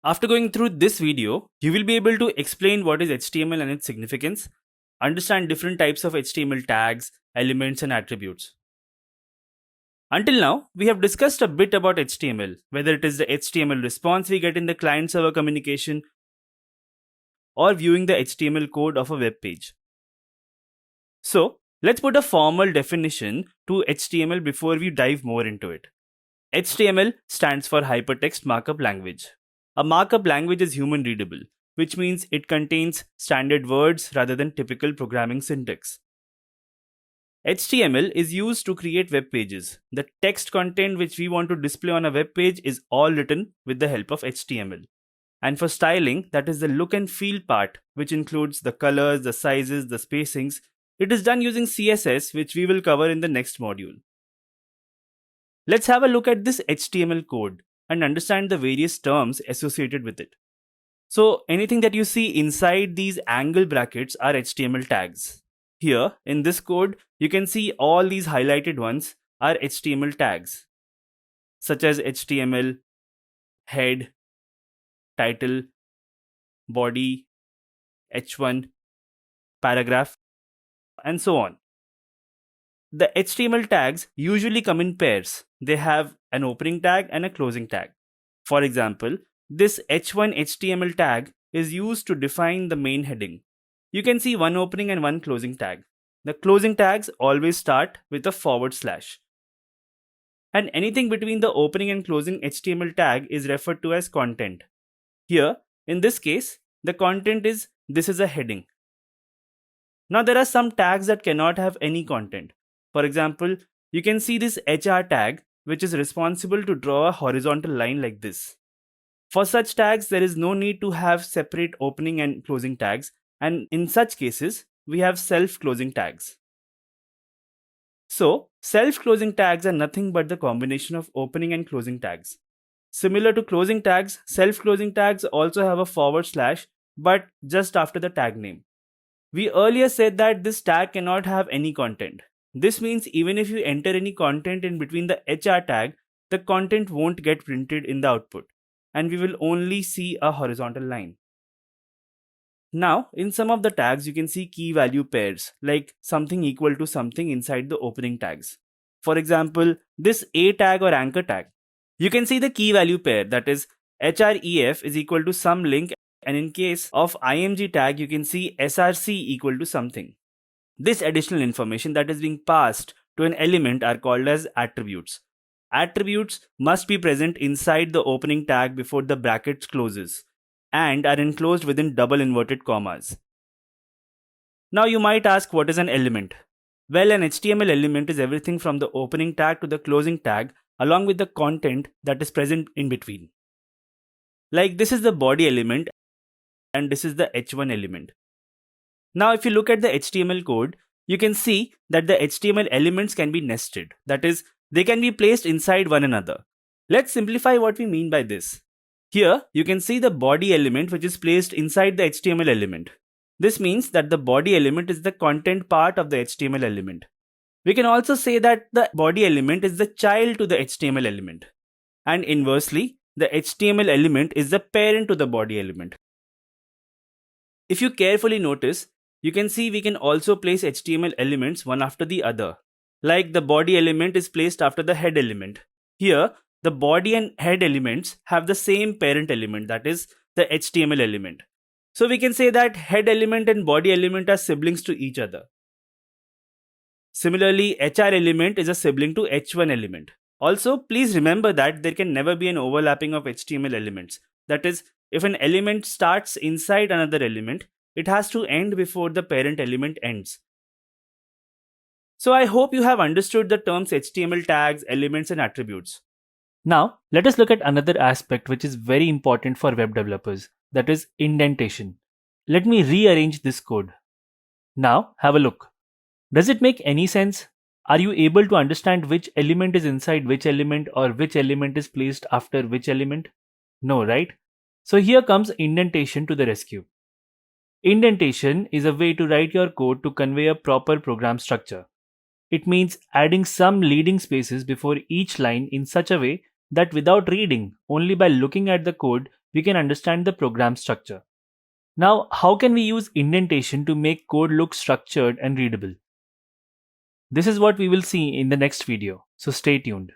After going through this video, you will be able to explain what is HTML and its significance, understand different types of HTML tags, elements, and attributes. Until now, we have discussed a bit about HTML, whether it is the HTML response we get in the client-server communication or viewing the HTML code of a web page. So, let's put a formal definition to HTML before we dive more into it. HTML stands for Hypertext Markup Language. A markup language is human readable, which means it contains standard words rather than typical programming syntax. HTML is used to create web pages. The text content which we want to display on a web page is all written with the help of HTML. And for styling, that is the look and feel part, which includes the colors, the sizes, the spacings. It is done using CSS, which we will cover in the next module. Let's have a look at this HTML code and understand the various terms associated with it. So anything that you see inside these angle brackets are HTML tags. Here in this code, you can see all these highlighted ones are HTML tags, such as HTML, head, title, body, h1, paragraph, and so on. The HTML tags usually come in pairs. They have an opening tag and a closing tag. For example, this h1 HTML tag is used to define the main heading. You can see one opening and one closing tag. The closing tags always start with a /. And anything between the opening and closing HTML tag is referred to as content. Here, in this case, the content is this is a heading. Now there are some tags that cannot have any content. For example, you can see this HR tag, which is responsible to draw a horizontal line like this. For such tags, there is no need to have separate opening and closing tags, and in such cases, we have self-closing tags. So, self-closing tags are nothing but the combination of opening and closing tags. Similar to closing tags, self-closing tags also have a /, but just after the tag name. We earlier said that this tag cannot have any content. This means even if you enter any content in between the HR tag, the content won't get printed in the output, and we will only see a horizontal line. Now, in some of the tags, you can see key value pairs, like something equal to something inside the opening tags. For example, this A tag or anchor tag. You can see the key value pair, that is href is equal to some link, and in case of img tag, you can see src equal to something. This additional information that is being passed to an element are called as attributes. Attributes must be present inside the opening tag before the brackets closes and are enclosed within double inverted commas. Now you might ask, what is an element? Well, an HTML element is everything from the opening tag to the closing tag along with the content that is present in between. Like this is the body element and this is the h1 element. Now if you look at the HTML code, you can see that the HTML elements can be nested. That is, they can be placed inside one another. Let's simplify what we mean by this. Here you can see the body element which is placed inside the HTML element. This means that the body element is the content part of the HTML element. We can also say that the body element is the child to the HTML element. And inversely, the HTML element is the parent to the body element. If you carefully notice, you can see we can also place HTML elements one after the other. Like the body element is placed after the head element. Here, the body and head elements have the same parent element, that is the HTML element. So we can say that head element and body element are siblings to each other. Similarly, HR element is a sibling to H1 element. Also, please remember that there can never be an overlapping of HTML elements. That is, if an element starts inside another element, it has to end before the parent element ends. So I hope you have understood the terms HTML tags, elements, and attributes. Now, let us look at another aspect which is very important for web developers, that is indentation. Let me rearrange this code. Now, have a look. Does it make any sense? Are you able to understand which element is inside which element or which element is placed after which element? No, right? So here comes indentation to the rescue. Indentation is a way to write your code to convey a proper program structure. It means adding some leading spaces before each line in such a way that without reading, only by looking at the code, we can understand the program structure. Now, how can we use indentation to make code look structured and readable? This is what we will see in the next video, so stay tuned.